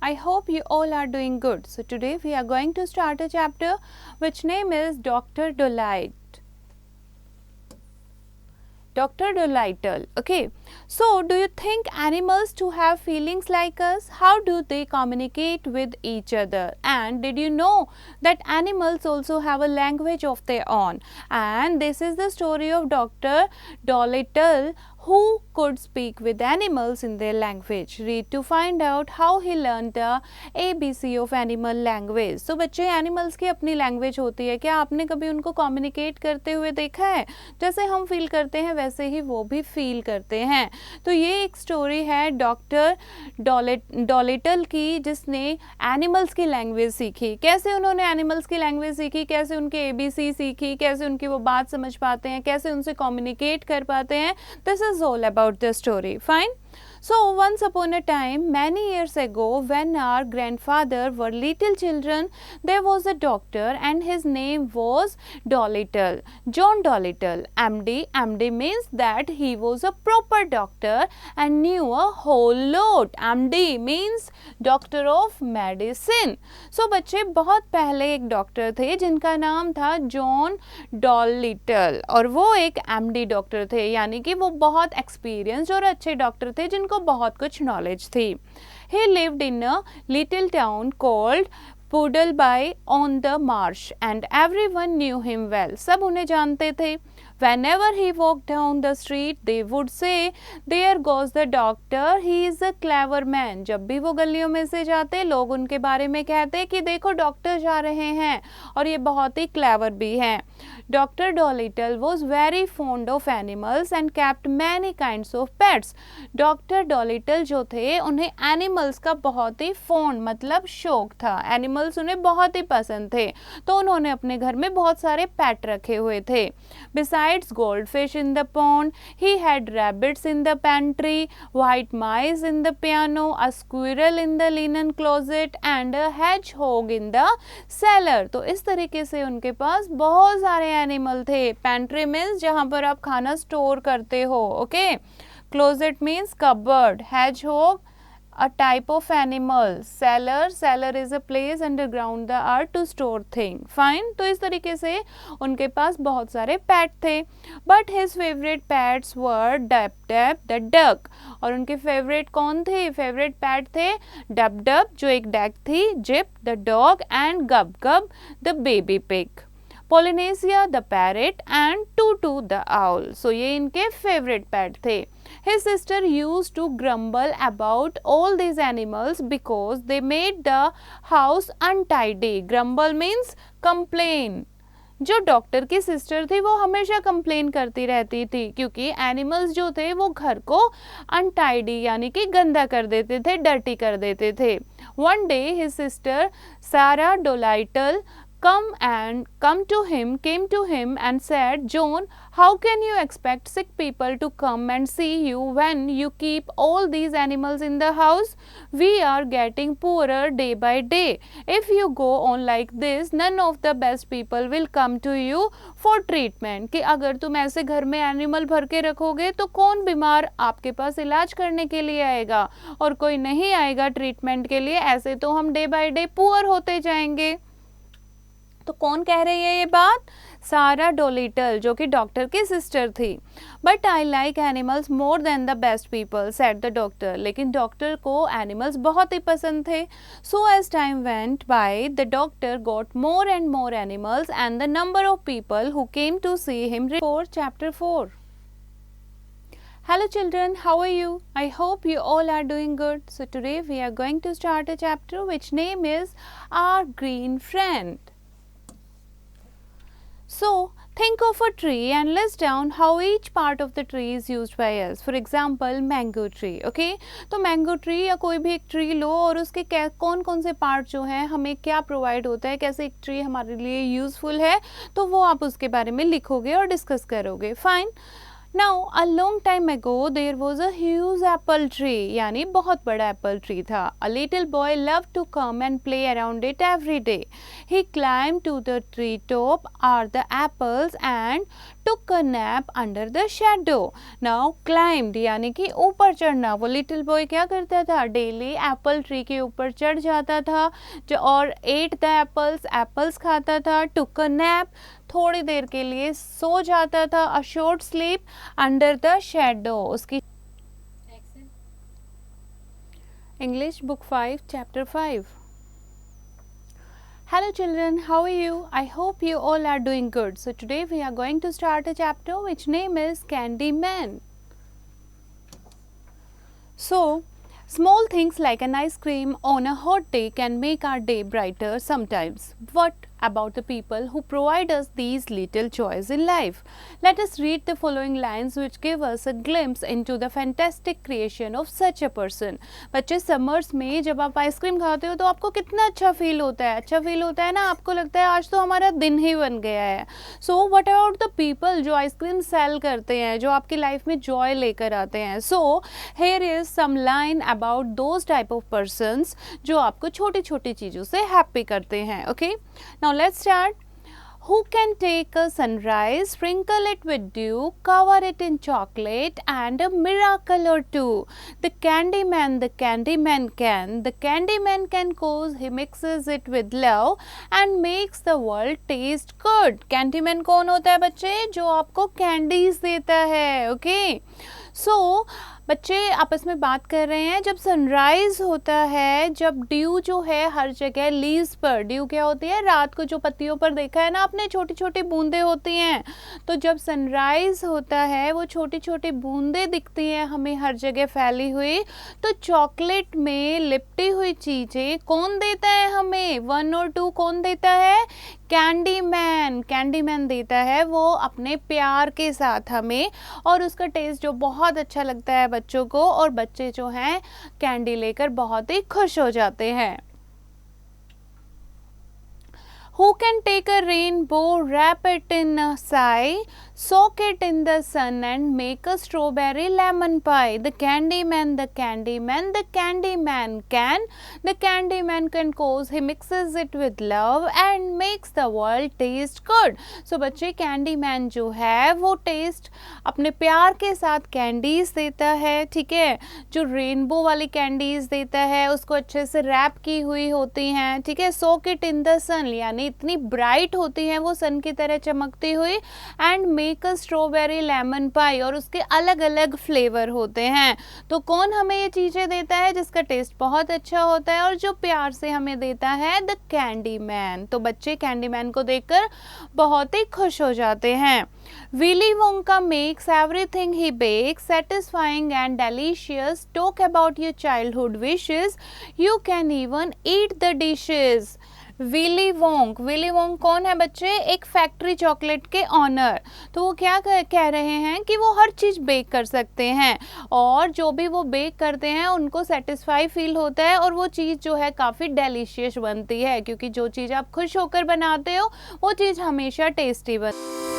I hope you all are doing good. So today we are going to start a chapter which name is Dr. Dolittle. Dr. Dolittle. Okay. So do you think animals too have feelings like us? How do they communicate with each other? And did you know that animals also have a language of their own? And this is the story of Dr. Dolittle, who could speak with animals in their language. Read to find out how he learned the ABC of animal language. So बच्चे animals की अपनी language होती है. क्या आपने कभी उनको communicate करते हुए देखा है? जैसे हम feel करते हैं वैसे ही वो भी feel करते हैं. तो ये एक story है डॉक्टर डॉलिटल की, जिसने animals की language सीखी. कैसे उन्होंने animals की language सीखी, कैसे उनके ABC सीखी, कैसे उनकी वो बात समझ पाते हैं, कैसे उनसे communicate कर पाते हैं. This is all about the story. Fine. So once upon a time, many years ago, when our grandfather were little children, there was a doctor and his name was Dolittle, John Dolittle, MD. MD means that he was a proper doctor and knew a whole lot. MD means doctor of medicine. So बच्चे बहुत पहले एक doctor थे जिनका नाम था John डॉलिटल, और वो एक MD डॉक्टर थे, यानी कि वो बहुत एक्सपीरियंस्ड और अच्छे डॉक्टर थे जिनको बहुत कुछ नॉलेज थी. He lived in a little town called Puddleby on the Marsh and everyone knew him well. सब उन्हें जानते थे. Whenever he walked down the street, they would say, "There goes the doctor. He is a clever man." जब भी वो गलियों में से जाते, लोग उनके बारे में कहते कि देखो डॉक्टर जा रहे हैं और ये बहुत ही क्लेवर भी हैं. Dr. Dolittle was very fond of animals and kept many kinds of pets. Dr. Dolittle जो थे उन्हें animals का बहुत ही fond मतलब शौक था. Animals उन्हें बहुत ही पसंद थे, तो उन्होंने अपने घर में बहुत सारे pet रखे हुए थे. Besides goldfish in the pond, he had rabbits in the pantry, white mice in the piano, a squirrel in the linen closet and a hedgehog in the cellar. तो इस तरीके से उनके पास बहुत सारे एनिमल थे. पेंट्री मीन्स जहाँ पर आप खाना स्टोर करते हो. Okay. Closet means cupboard. hedgehog a type of animal. cellar is a place underground the earth to store thing. Fine. तो इस तरीके से उनके पास बहुत सारे पेट थे. But his favorite pets were Dab Dab the duck. और उनके फेवरेट कौन थे? फेवरेट पेट थे डब डब जो एक डक थी, जिप the dog and गब गब the baby pig, Polynesia the parrot and Tutu the owl. So ये इनके फेवरेट पेट थे. His sister used to grumble about all these animals because they made the house untidy. Grumble means complain. जो doctor की sister थी वो हमेशा complain करती रहती थी क्योंकि एनिमल्स जो थे वो घर को अनटाइडी यानी कि गंदा कर देते थे, डर्टी कर देते थे. One day his sister Sarah Dolittle came to him and said, "John, how can you expect sick people to come and see you when you keep all these animals in the house? We are getting poorer day by day. If you go on like this, none of the best people will come to you for treatment." कि अगर तुम ऐसे घर में animal भर के रखोगे तो कौन बीमार आपके पास इलाज करने के लिए आएगा, और कोई नहीं आएगा ट्रीटमेंट के लिए. ऐसे तो हम डे बाय डे पुअर होते जाएंगे. तो कौन कह रही है ये बात? सारा डोलिटल, जो कि डॉक्टर की सिस्टर थी. But I like animals more than the best people, said the doctor. लेकिन डॉक्टर को एनिमल्स बहुत ही पसंद थे. So as time went by the doctor got more and more animals and the number of people who came to see him. Chapter 4. Hello children, how are you? I hope you all are doing good. So today we are going to start a chapter which name is Our Green Friend. So think of a tree and list down how each part of the tree is used by us. For example, mango tree. Okay? तो mango tree या कोई भी एक tree लो और उसके कौन कौन से पार्ट जो हैं हमें क्या प्रोवाइड होता है, कैसे एक ट्री हमारे लिए यूजफुल है, तो वो आप उसके बारे में लिखोगे और डिस्कस करोगे. Fine. Now a long time ago there was a huge apple tree, यानी बहुत बड़ा apple tree था. A little boy loved to come and play around it every day. He climbed to the tree top are the apples and took a nap under the shadow. Now climbed यानी कि ऊपर चढ़ना. वो little boy क्या करता था? Daily apple tree के ऊपर चढ़ जाता था और ate the apples खाता था. Took a nap थोड़ी देर के लिए सो जाता था. A short sleep under the shadow. उसकी English book 5 chapter 5. Hello children, how are you? I hope you all are doing good. So today we are going to start a chapter which name is Candyman. So small things like an ice cream on a hot day can make our day brighter sometimes. What about the people who provide us these little joys in life? Let us read the following lines which give us a glimpse into the fantastic creation of such a person. बच्चे summers में जब आप ice cream खाते हो तो आपको कितना अच्छा फील होता है? अच्छा फील होता है ना, आपको लगता है आज तो हमारा दिन ही बन गया है. So what about the people जो आइसक्रीम सेल करते हैं, जो आपकी लाइफ में जॉय लेकर आते हैं. So here is some line about those type of persons जो आपको छोटी छोटी चीज़ों से हैप्पी करते हैं. Okay, now let's start. Who can take a sunrise, sprinkle it with dew, cover it in chocolate and a miracle or two? The Candyman can. The Candyman can cause he mixes it with love and makes the world taste good. Candyman कौन होता है बच्चे? जो आपको candies देता है. Okay, सो बच्चे आपस में बात कर रहे हैं. जब सनराइज होता है, जब ड्यू जो है हर जगह लीव्स पर, ड्यू क्या होती है? रात को जो पत्तियों पर देखा है ना आपने, छोटी छोटी बूंदें होती हैं. तो जब सनराइज होता है वो छोटी छोटी बूंदें दिखती हैं हमें हर जगह फैली हुई. तो चॉकलेट में लिपटी हुई चीज़ें कौन देता है हमें? 1 और 2 कौन देता है? कैंडीमैन देता है वो अपने प्यार के साथ हमें, और उसका टेस्ट जो बहुत अच्छा लगता है बच्चों को, और बच्चे जो हैं कैंडी लेकर बहुत ही खुश हो जाते हैं. Who can take a rainbow, wrap it in a sigh, soak it in the sun and make a strawberry lemon pie? The Candyman can. The Candyman can cause he mixes it with love and makes the world taste good. So बच्चे Candyman जो है वो test अपने प्यार के साथ candies देता है. ठीक है, जो रेनबो वाली कैंडीज देता है उसको अच्छे से रैप की हुई होती हैं. ठीक है, सोक इट इन द सन यानी इतनी ब्राइट होती हैं वो सन की तरह चमकती हुई. And make a strawberry lemon pie, और उसके अलग अलग फ्लेवर होते हैं. तो कौन हमें ये चीज़ें देता है? जिसका टेस्ट बहुत अच्छा होता है और जो प्यार से हमें देता है, द कैंडीमैन. तो बच्चे कैंडीमैन को देखकर बहुत ही खुश हो जाते हैं. Willy Wonka makes everything he bakes satisfying and delicious. Talk about your childhood wishes. You can even eat the dishes. Willy Wong कौन है बच्चे? एक फैक्ट्री चॉकलेट के ऑनर. तो वो क्या कह रहे हैं कि वो हर चीज़ बेक कर सकते हैं, और जो भी वो बेक करते हैं उनको सेटिस्फाई फील होता है, और वो चीज़ जो है काफ़ी डेलिशियस बनती है, क्योंकि जो चीज़ आप खुश होकर बनाते हो वो चीज़ हमेशा टेस्टी बनती है.